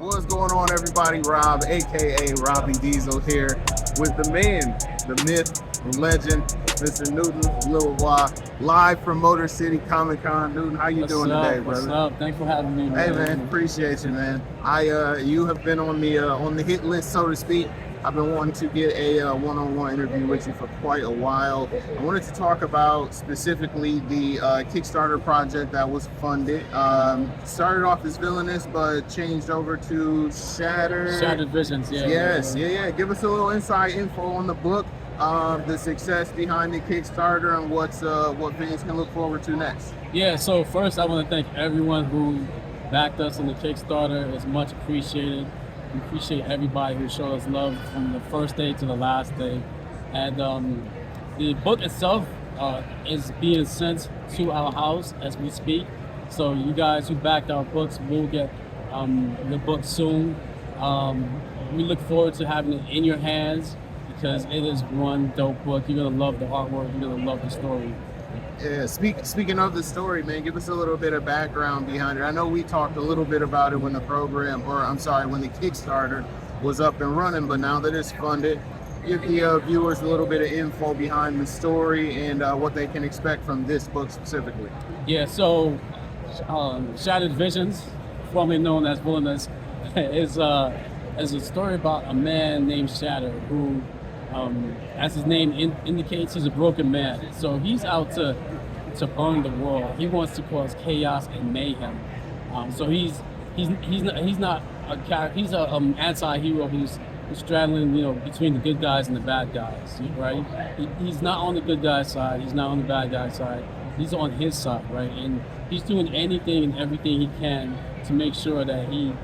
What's going on, everybody? Rob, aka Robbie Diesel, here with the man, the myth, the legend, Mr. Newton Lilavois, live from Motor City Comic Con. Newton, how you What's doing up? today, What's brother? up? Thanks for having me, Hey, man. man, appreciate you, man. You have been on the hit list, so to speak. I've been wanting to get a one-on-one interview with you for quite a while. I wanted to talk about specifically the Kickstarter project that was funded. Started off as villainous, but changed over to Shattered Visions, yeah. Yeah. Give us a little inside info on the book, the success behind the Kickstarter, and what fans can look forward to next. Yeah, so first I want to thank everyone who backed us in the Kickstarter. It's much appreciated. We appreciate everybody who showed us love from the first day to the last day. And the book itself is being sent to our house as we speak. So you guys who backed our books will get the book soon. We look forward to having it in your hands because it is one dope book. You're gonna love the artwork. You're gonna love the story. Yeah, speaking of the story, man, give us a little bit of background behind it. I know we talked a little bit about it when the when the Kickstarter was up and running, but now that it's funded, give the viewers a little bit of info behind the story and what they can expect from this book specifically. Yeah, so Shattered Visions, formerly known as Villainous, is a story about a man named Shatter who, as his name indicates, he's a broken man. So he's out to burn the world. He wants to cause chaos and mayhem. So he's not a character. He's a anti-hero who's straddling, between the good guys and the bad guys, right? He's not on the good guy's side. He's not on the bad guy's side. He's on his side, right? And he's doing anything and everything he can to make sure that he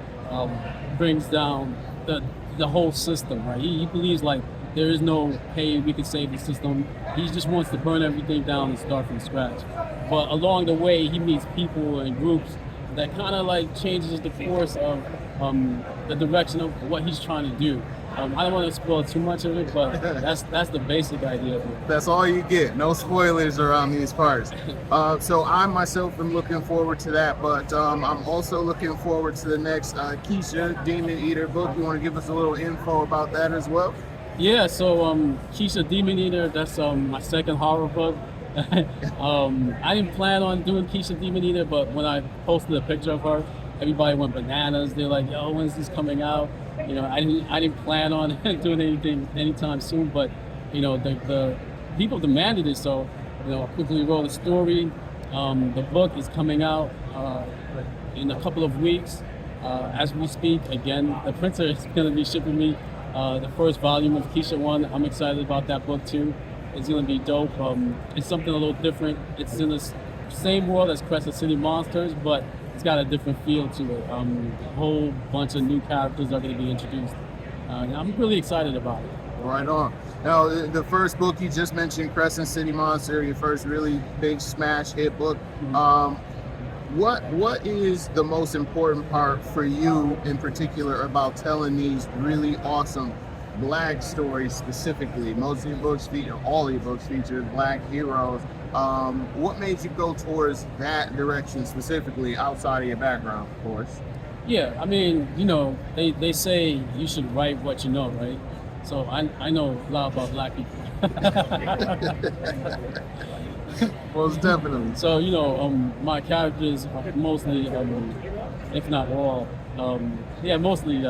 brings down the whole system, right? He believes like there is no, hey, we can save the system. He just wants to burn everything down and start from scratch. But along the way, he meets people and groups that kind of like changes the course of the direction of what he's trying to do. I don't want to spoil too much of it, but that's the basic idea of it. That's all you get. No spoilers around these parts. So I myself am looking forward to that, but I'm also looking forward to the next Kisha Demon Eater book. You want to give us a little info about that as well? Yeah, so Kisha Demon Eater, that's my second horror book. I didn't plan on doing Kisha Demon Eater, but when I posted a picture of her, everybody went bananas. They're like, "Yo, when's this coming out?" I didn't plan on doing anything anytime soon, but the people demanded it, so I quickly wrote a story. The book is coming out in a couple of weeks as we speak. Again, the printer is going to be shipping me the first volume of Kisha 1. I'm excited about that book too. It's going to be dope. It's something a little different. It's in the same world as Crescent City Monsters, but it's got a different feel to it. A whole bunch of new characters are going to be introduced. And I'm really excited about it. Right on. Now, the first book you just mentioned, Crescent City Monster, your first really big smash hit book. What is the most important part for you in particular about telling these really awesome Black stories specifically? Most of your books feature, all of your books feature Black heroes. What made you go towards that direction specifically outside of your background, of course? Yeah, I mean, they say you should write what you know, right? So I know a lot about Black people. Most definitely. So, my characters are mostly, if not all, mostly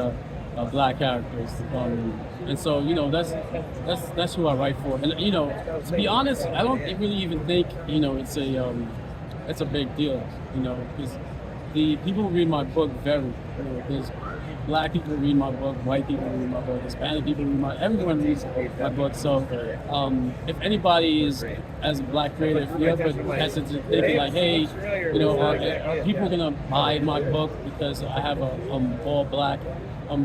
Black characters. And so, that's who I write for. And, to be honest, I don't really even think, it's a big deal, because the people who read my book vary. There's Black people read my book, white people read my book, Hispanic people read everyone reads my book. So if anybody is, as a Black creator, if you're ever hesitant thinking like, hey, are people gonna buy my book because I have all Black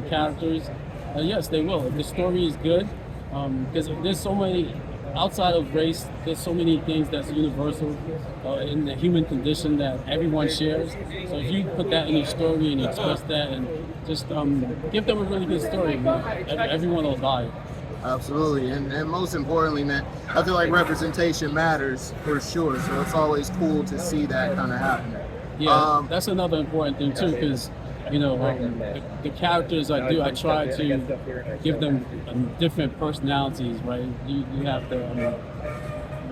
characters? Yes, they will. If the story is good, because there's so many, outside of race, there's so many things that's universal in the human condition that everyone shares. So if you put that in your story and you express that and just give them a really good story, man, everyone will buy it. Absolutely, and most importantly, man, I feel like representation matters for sure. So it's always cool to see that kind of happen. Yeah, that's another important thing too, because You know, the characters I do, I try to give them different personalities, right? You have the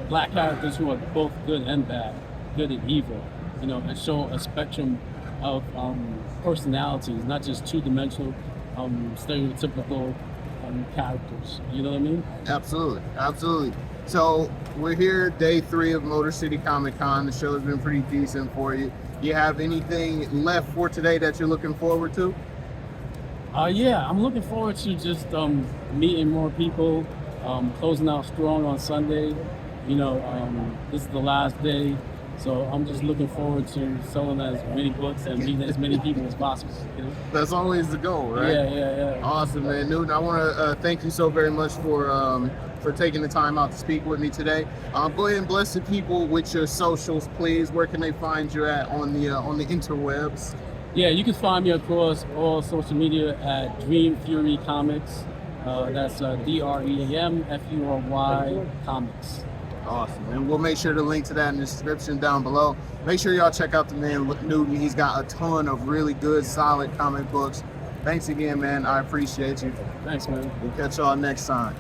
black characters who are both good and bad, good and evil, you know, and show a spectrum of personalities, not just two-dimensional, stereotypical characters. You know what I mean? Absolutely, absolutely. So we're here, day 3 of Motor City Comic Con. The show has been pretty decent for you. You have anything left for today that you're looking forward to? Yeah, I'm looking forward to just meeting more people, closing out strong on Sunday. You know, this is the last day, so I'm just looking forward to selling as many books and meeting as many people as possible. You know? That's always the goal, right? Yeah. Awesome, man. Newton, I want to thank you so very much for taking the time out to speak with me today. Go ahead and bless the people with your socials, please. Where can they find you at on the interwebs? Yeah, you can find me across all social media at Dream Fury Comics. That's DREAMFURY Comics. Awesome, and we'll make sure to link to that in the description down below. Make sure y'all check out the man Newton. He's got a ton of really good, solid comic books. Thanks again, man. I appreciate you. Thanks, man. We'll catch y'all next time.